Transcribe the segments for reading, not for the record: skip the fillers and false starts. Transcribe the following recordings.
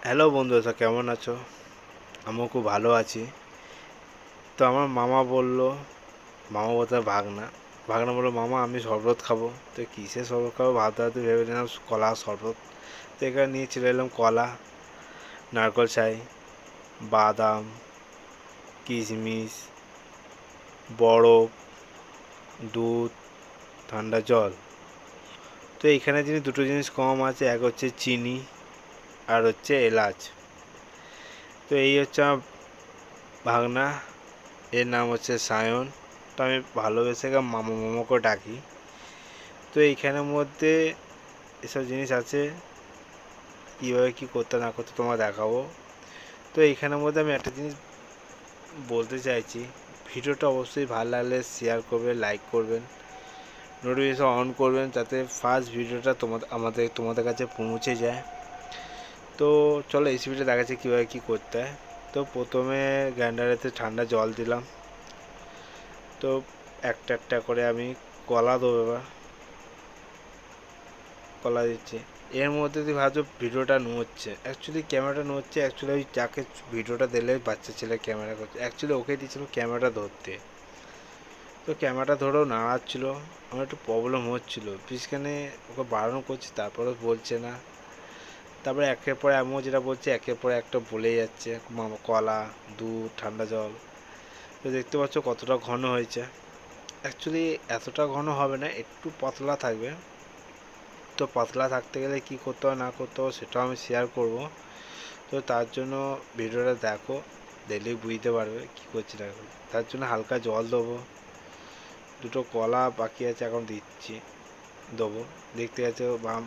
Hello বন্ধুরা, কেমন আছো? আমিও খুব ভালো আছি। তো আমার মামা বলল, মামা বলতে ভাগনা ভাগনা বললো, মামা আমি শরবত খাবো। তো কিসের শরবত খাবো ভাবতে ভাবতে ভেবে নিলাম কলা শরবত। তো এখানে নিয়ে চলে এলাম কলা, নারকেল ছাই, বাদাম, কিশমিশ, বরফ, দুধ, ঠান্ডা জল। তো এখানে দুটো জিনিস কম আছে, এক হচ্ছে চিনি আর হচ্ছে এলাচ। তো এই হচ্ছে আমার ভাগনা, এর নাম হচ্ছে সায়ন। তো আমি ভালোবেসে মামা মামা করে ডাকি। তো এইখানের মধ্যে এসব জিনিস আছে, কীভাবে কী করতে না করতে তোমার দেখাবো। তো এইখানের মধ্যে আমি একটা জিনিস বলতে চাইছি, ভিডিওটা অবশ্যই ভালো লাগলে শেয়ার করবেন, লাইক করবেন, নোটিফিকেশন অন করবেন, যাতে ফার্স্ট ভিডিওটা তোমাদের কাছে পৌঁছে যায়। তো চলো রেসিপিটা দেখাচ্ছি কীভাবে কী করতে হয়। তো প্রথমে গ্রাইন্ডারেতে ঠান্ডা জল দিলাম। তো একটা একটা করে আমি কলা দেবো, এবার কলা দিচ্ছি। এর মধ্যে দিয়ে ভাবছো ভিডিওটা নড়ছে, অ্যাকচুয়ালি ক্যামেরাটা নড়ছে, অ্যাকচুয়ালি ওই যাকে ভিডিওটা দিলে বাচ্চা ছেলে ক্যামেরা করছে, অ্যাকচুয়ালি ওকে দিয়েছিল ক্যামেরাটা ধরতে। তো ক্যামেরাটা ধরেও নাড়াচ্ছিলো, আমার একটু প্রবলেম হচ্ছিলো, পিছখানে ওকে বারণ করছি তারপরেও বলছে না। তারপরে একের পর এমন যেটা বলছে একের পর একটা বলে যাচ্ছে, কলা, দুধ, ঠান্ডা জল। তো দেখতে পাচ্ছ কতটা ঘন হয়েছে। অ্যাকচুয়ালি এতটা ঘন হবে না, একটু পাতলা থাকবে। তো পাতলা থাকতে গেলে কি করতে হয় না করতে হয় সেটাও আমি শেয়ার করব। তো তার জন্য ভিডিওটা দেখো, দেখলেই বুঝতে পারবে কী করছি না। তার জন্য হালকা জল দেবো, দুটো কলা বাকি আছে এখন দিচ্ছি, দেবো। দেখতে আছে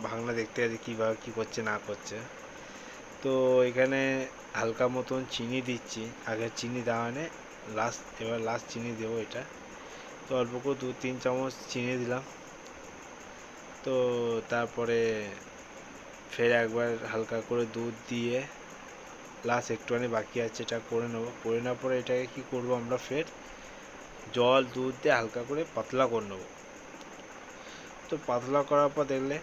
ভাঙনা, দেখতে আছে কীভাবে কী করছে না করছে। তো এখানে হালকা মতন চিনি দিচ্ছি, আগে চিনি দেওয়া নেই, এবার লাস্ট চিনি দেবো এটা। তো অল্প করে 2-3 চামচ চিনি দিলাম। তো তারপরে ফের একবার হালকা করে দুধ দিয়ে লাস্ট একটুখানি বাকি আছে, এটা করে নেবো। করে নেওয়ার পরে এটাকে কী করবো, আমরা ফের জল দুধ দিয়ে হালকা করে পাতলা করে নেবো। তো পাতলা করার পর দেখলে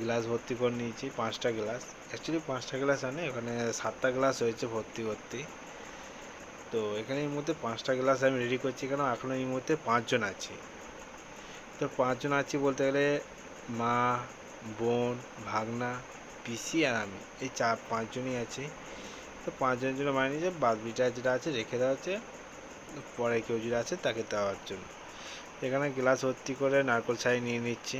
গ্লাস ভর্তি করে নিয়েছি, 5টা গ্লাস। অ্যাকচুয়ালি 5টা গ্লাস আনে, এখানে 7টা গ্লাস হয়েছে ভর্তি ভর্তি। তো এখানে এই মুহূর্তে 5টা গ্লাস আমি রেডি করছি, কেন এখন এই মুহূর্তে 5জন আছি। তো 5জন আছি বলতে গেলে মা, বোন, ভাগনা, পিসি আর আমি, এই 5জনই আছি। তো 5জনের জন্য মানে নিয়ে যে বাদবিটা যেটা আছে রেখে দেওয়া হচ্ছে, পরে কেউ যেটা আছে তাকে দেওয়ার জন্য। এখানে গ্লাস ভর্তি করে নারকেল ছাই নিয়ে নিচ্ছি।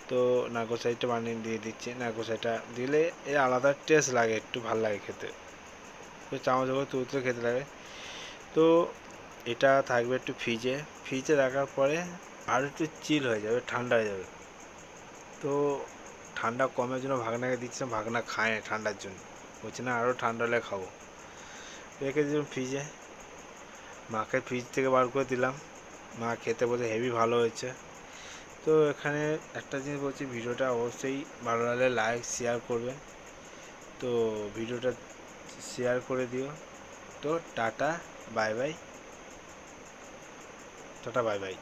তো নারকেল ছাইটা বানিয়ে দিয়ে দিচ্ছি, নারকেল ছাইটা দিলে এর আলাদা টেস্ট লাগে, একটু ভালো লাগে খেতে। তো চামচ করে তুলতে খেতে লাগে। তো এটা থাকবে একটু ফ্রিজে রাখার পরে আর একটু চিল হয়ে যাবে, ঠান্ডা হয়ে যাবে। তো ঠান্ডা কমের জন্য ভাগনাকে দিচ্ছিলাম, ভাগনা খায় না ঠান্ডার জন্য, বলছে না আরও ঠান্ডা হলে খাবো। রেখে দিলাম ফ্রিজে, মাকে ফ্রিজ থেকে বার করে দিলাম, মা খেতে বলতে হেভি ভালো হয়েছে। তো এখানে একটা জিনিস বলছি, ভিডিওটা অবশ্যই ভালো লাগলে লাইক শেয়ার করবে। তো ভিডিওটা শেয়ার করে দিও। তো tata, bye bye, tata bye bye.